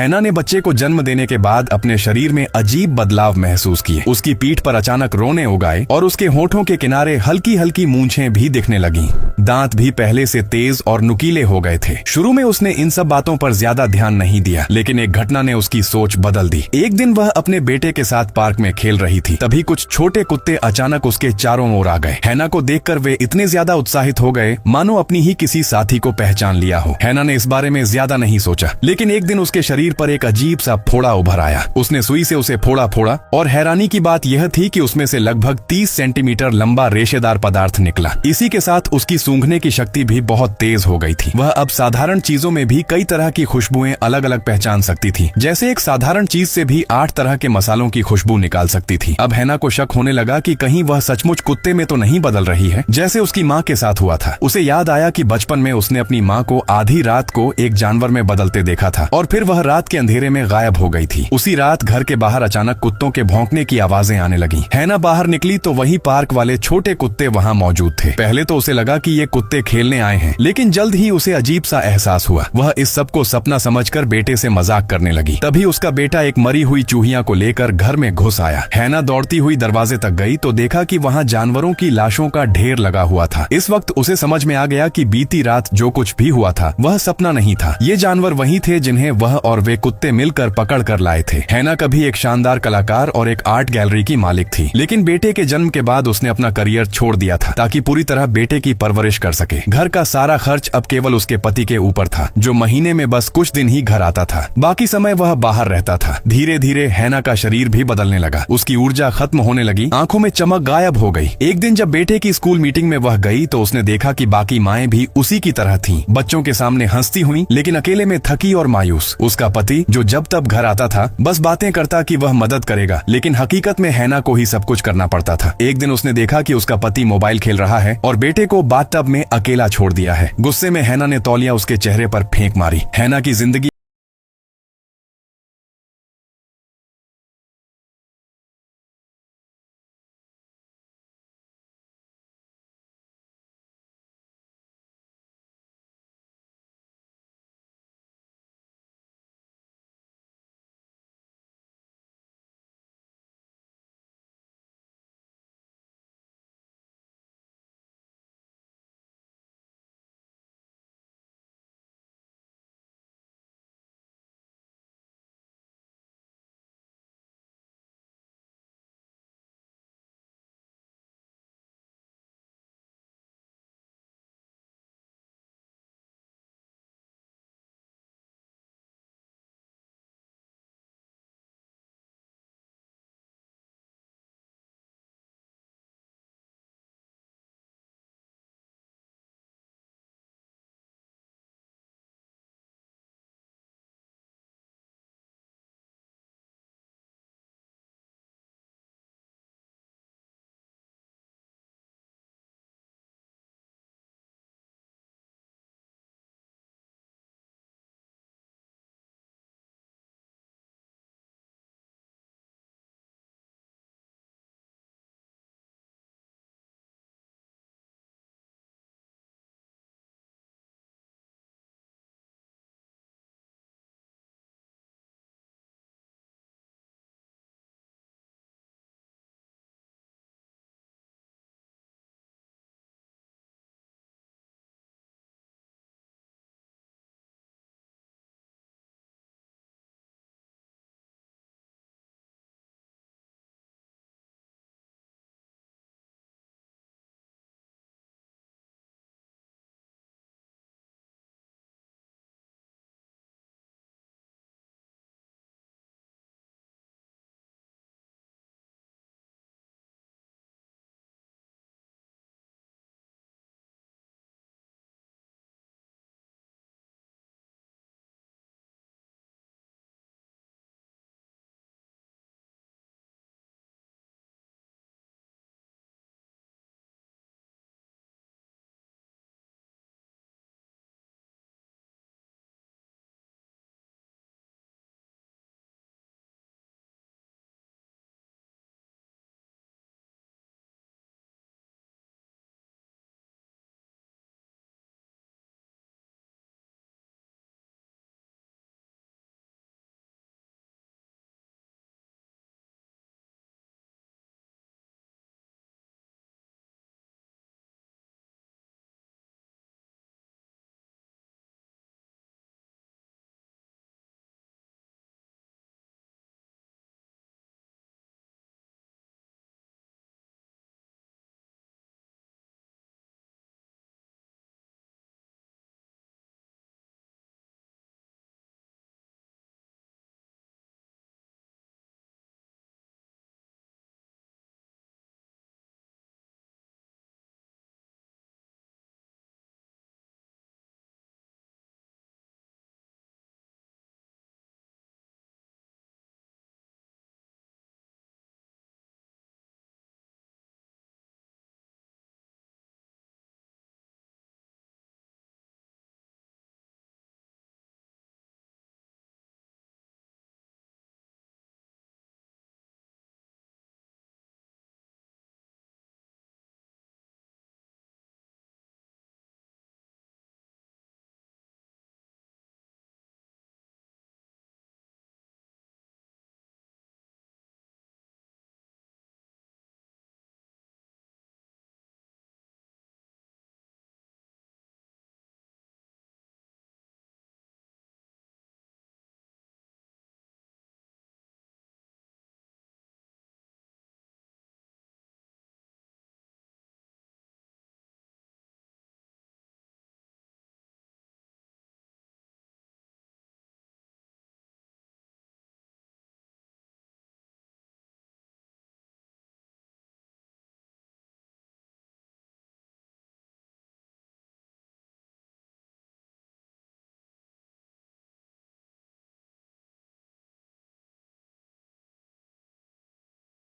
हैना ने बच्चे को जन्म देने के बाद अपने शरीर में अजीब बदलाव महसूस किए। उसकी पीठ पर अचानक रोने उग आए और उसके होठों के किनारे हल्की हल्की मूंछें भी दिखने लगीं। दांत भी पहले से तेज और नुकीले हो गए थे। शुरू में उसने इन सब बातों पर ज्यादा ध्यान नहीं दिया, लेकिन एक घटना ने उसकी सोच बदल दी। एक दिन वह अपने बेटे के साथ पार्क में खेल रही थी, तभी कुछ छोटे कुत्ते अचानक उसके चारों ओर आ गए। हैना को देखकर वे इतने ज्यादा उत्साहित हो गए मानो अपनी ही किसी साथी को पहचान लिया हो। हैना ने इस बारे में ज्यादा नहीं सोचा, लेकिन एक दिन उसके शरीर पर एक अजीब सा फोड़ा उभर आया। उसने सुई से उसे फोड़ा और हैरानी की बात यह थी कि उसमें से लगभग 30 सेंटीमीटर लंबा रेशेदार पदार्थ निकला। इसी के साथ उसकी सूंघने की शक्ति भी बहुत तेज हो गई थी। वह अब साधारण चीजों में भी कई तरह की खुशबुएं अलग अलग पहचान सकती थी, जैसे एक साधारण चीज से भी 8 तरह के मसालों की खुशबू निकाल सकती थी। अब हैना को शक होने लगा कि कहीं वह सचमुच कुत्ते में तो नहीं बदल रही है, जैसे उसकी माँ के साथ हुआ था। उसे याद आया कि बचपन में उसने अपनी माँ को आधी रात को एक जानवर में बदलते देखा था और फिर वह रात के अंधेरे में गायब हो गई थी। उसी रात घर के बाहर अचानक कुत्तों के भौंकने की आवाजें आने लगी। हैना बाहर निकली तो वही पार्क वाले छोटे कुत्ते वहाँ मौजूद थे। पहले तो उसे लगा कि ये कुत्ते खेलने आए हैं, लेकिन जल्द ही उसे अजीब सा एहसास हुआ। वह इस सब को सपना समझकर बेटे से मजाक करने लगी। तभी उसका बेटा एक मरी हुई चूहिया को लेकर घर में घुस आया। हैना दौड़ती हुई दरवाजे तक गई तो देखा कि वहाँ जानवरों की लाशों का ढेर लगा हुआ था। इस वक्त उसे समझ में आ गया कि बीती रात जो कुछ भी हुआ था वह सपना नहीं था। ये जानवर वही थे जिन्हें वह और वे कुत्ते मिलकर पकड़ कर लाए थे। हैना कभी एक शानदार कलाकार और एक आर्ट गैलरी की मालिक थी, लेकिन बेटे के जन्म के बाद उसने अपना करियर छोड़ दिया था ताकि पूरी तरह बेटे की परवरिश कर सके। घर का सारा खर्च अब केवल उसके पति के ऊपर था, जो महीने में बस कुछ दिन ही घर आता था। बाकी समय वह बाहर रहता था। धीरे धीरे हैना का शरीर भी बदलने लगा। उसकी ऊर्जा खत्म होने लगी, आंखों में चमक गायब हो गई। एक दिन जब बेटे की स्कूल मीटिंग में वह गई तो उसने देखा कि बाकी माएं भी उसी की तरह थीं। बच्चों के सामने हंसती हुई, लेकिन अकेले में थकी और मायूस। उसका पति जो जब तब घर आता था बस बातें करता कि वह मदद करेगा, लेकिन हकीकत में हैना को ही सब कुछ करना पड़ता था। एक दिन उसने देखा कि उसका पति मोबाइल खेल रहा है और बेटे को बाथटब में अकेला छोड़ दिया है। गुस्से में हैना ने तौलिया उसके चेहरे पर फेंक मारी। हैना की जिंदगी